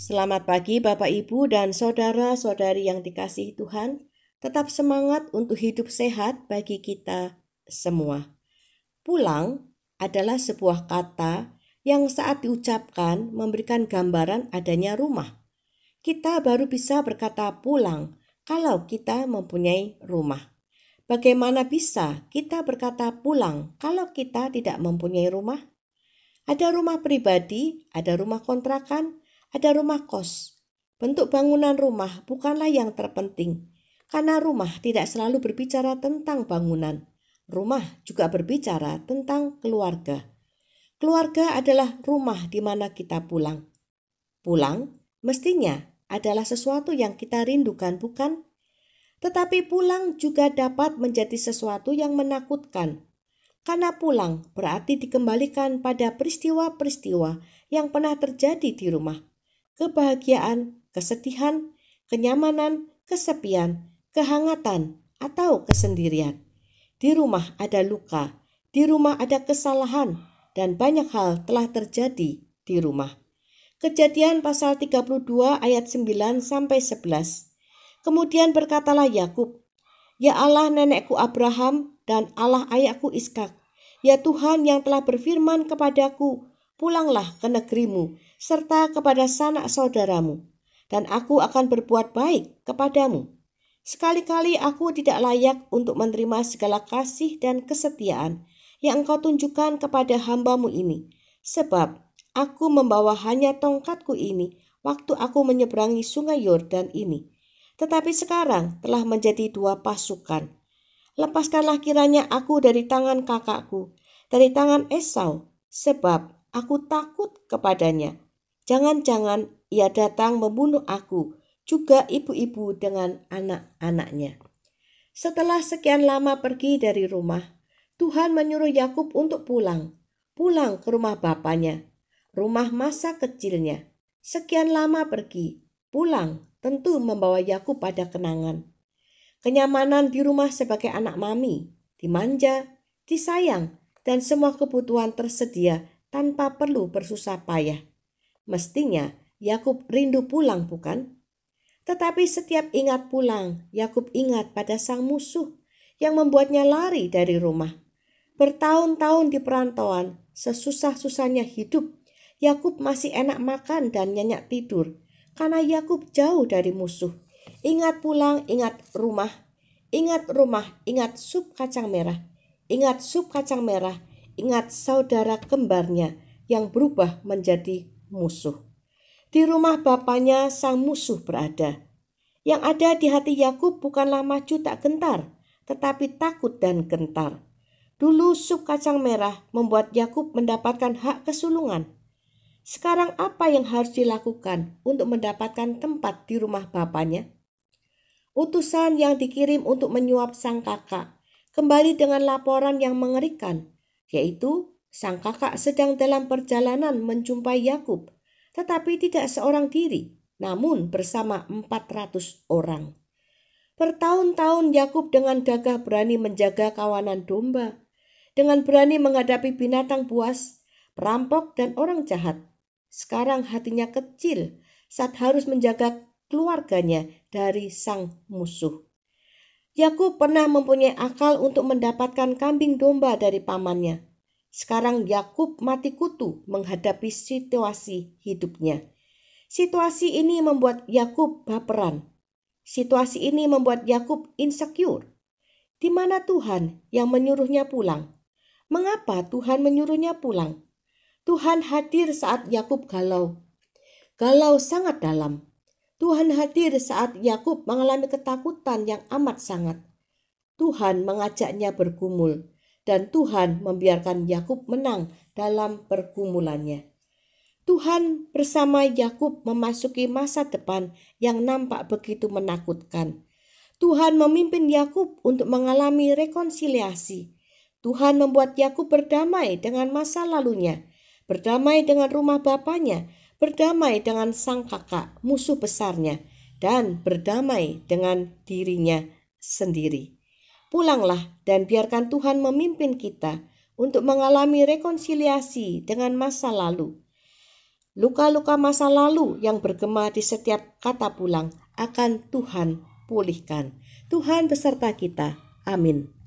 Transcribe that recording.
Selamat pagi Bapak Ibu dan saudara-saudari yang dikasihi Tuhan. Tetap semangat untuk hidup sehat bagi kita semua. Pulang adalah sebuah kata yang saat diucapkan memberikan gambaran adanya rumah. Kita baru bisa berkata pulang kalau kita mempunyai rumah. Bagaimana bisa kita berkata pulang kalau kita tidak mempunyai rumah? Ada rumah pribadi, ada rumah kontrakan, ada rumah kos. Bentuk bangunan rumah bukanlah yang terpenting, karena rumah tidak selalu berbicara tentang bangunan. Rumah juga berbicara tentang keluarga. Keluarga adalah rumah di mana kita pulang. Pulang mestinya adalah sesuatu yang kita rindukan, bukan? Tetapi pulang juga dapat menjadi sesuatu yang menakutkan. Karena pulang berarti dikembalikan pada peristiwa-peristiwa yang pernah terjadi di rumah. Kebahagiaan, kesedihan, kenyamanan, kesepian, kehangatan, atau kesendirian. Di rumah ada luka, di rumah ada kesalahan, dan banyak hal telah terjadi di rumah. Kejadian pasal 32 ayat 9 sampai 11. Kemudian berkatalah Yakub, "Ya Allah nenekku Abraham dan Allah ayahku Ishak, ya Tuhan yang telah berfirman kepadaku, pulanglah ke negerimu serta kepada sanak saudaramu, dan aku akan berbuat baik kepadamu. Sekali-kali aku tidak layak untuk menerima segala kasih dan kesetiaan yang engkau tunjukkan kepada hambamu ini, sebab aku membawa hanya tongkatku ini waktu aku menyeberangi sungai Yordan ini. Tetapi sekarang telah menjadi dua pasukan. Lepaskanlah kiranya aku dari tangan kakakku, dari tangan Esau, sebab aku takut kepadanya. Jangan-jangan ia datang membunuh aku, juga ibu-ibu dengan anak-anaknya." Setelah sekian lama pergi dari rumah, Tuhan menyuruh Yakub untuk pulang ke rumah bapaknya, rumah masa kecilnya. Sekian lama pergi, pulang tentu membawa Yakub pada kenangan. Kenyamanan di rumah sebagai anak mami, dimanja, disayang, dan semua kebutuhan tersedia tanpa perlu bersusah payah. Mestinya Yakub rindu pulang, bukan? Tetapi setiap ingat pulang, Yakub ingat pada sang musuh yang membuatnya lari dari rumah. Bertahun-tahun di perantauan, sesusah-susahnya hidup, Yakub masih enak makan dan nyenyak tidur karena Yakub jauh dari musuh. Ingat pulang, ingat rumah, ingat sup kacang merah, ingat sup kacang merah, ingat saudara kembarnya yang berubah menjadi musuh. Di rumah bapaknya sang musuh berada. Yang ada di hati Yakub bukanlah maju tak gentar, tetapi takut dan gentar. Dulu sup kacang merah membuat Yakub mendapatkan hak kesulungan. Sekarang apa yang harus dilakukan untuk mendapatkan tempat di rumah bapaknya? Utusan yang dikirim untuk menyuap sang kakak kembali dengan laporan yang mengerikan, yaitu sang kakak sedang dalam perjalanan menjumpai Yakub, tetapi tidak seorang diri, namun bersama 400 orang. Bertahun-tahun Yakub dengan gagah berani menjaga kawanan domba, dengan berani menghadapi binatang buas, perampok, dan orang jahat. Sekarang hatinya kecil saat harus menjaga keluarganya dari sang musuh. Yakub pernah mempunyai akal untuk mendapatkan kambing domba dari pamannya. Sekarang Yakub mati kutu menghadapi situasi hidupnya. Situasi ini membuat Yakub baperan. Situasi ini membuat Yakub insecure. Di mana Tuhan yang menyuruhnya pulang? Mengapa Tuhan menyuruhnya pulang? Tuhan hadir saat Yakub galau. Galau sangat dalam. Tuhan hadir saat Yakub mengalami ketakutan yang amat sangat. Tuhan mengajaknya bergumul dan Tuhan membiarkan Yakub menang dalam pergumulannya. Tuhan bersama Yakub memasuki masa depan yang nampak begitu menakutkan. Tuhan memimpin Yakub untuk mengalami rekonsiliasi. Tuhan membuat Yakub berdamai dengan masa lalunya, berdamai dengan rumah bapaknya, berdamai dengan sang kakak, musuh besarnya, dan berdamai dengan dirinya sendiri. Pulanglah dan biarkan Tuhan memimpin kita untuk mengalami rekonsiliasi dengan masa lalu. Luka-luka masa lalu yang bergema di setiap kata pulang akan Tuhan pulihkan. Tuhan beserta kita. Amin.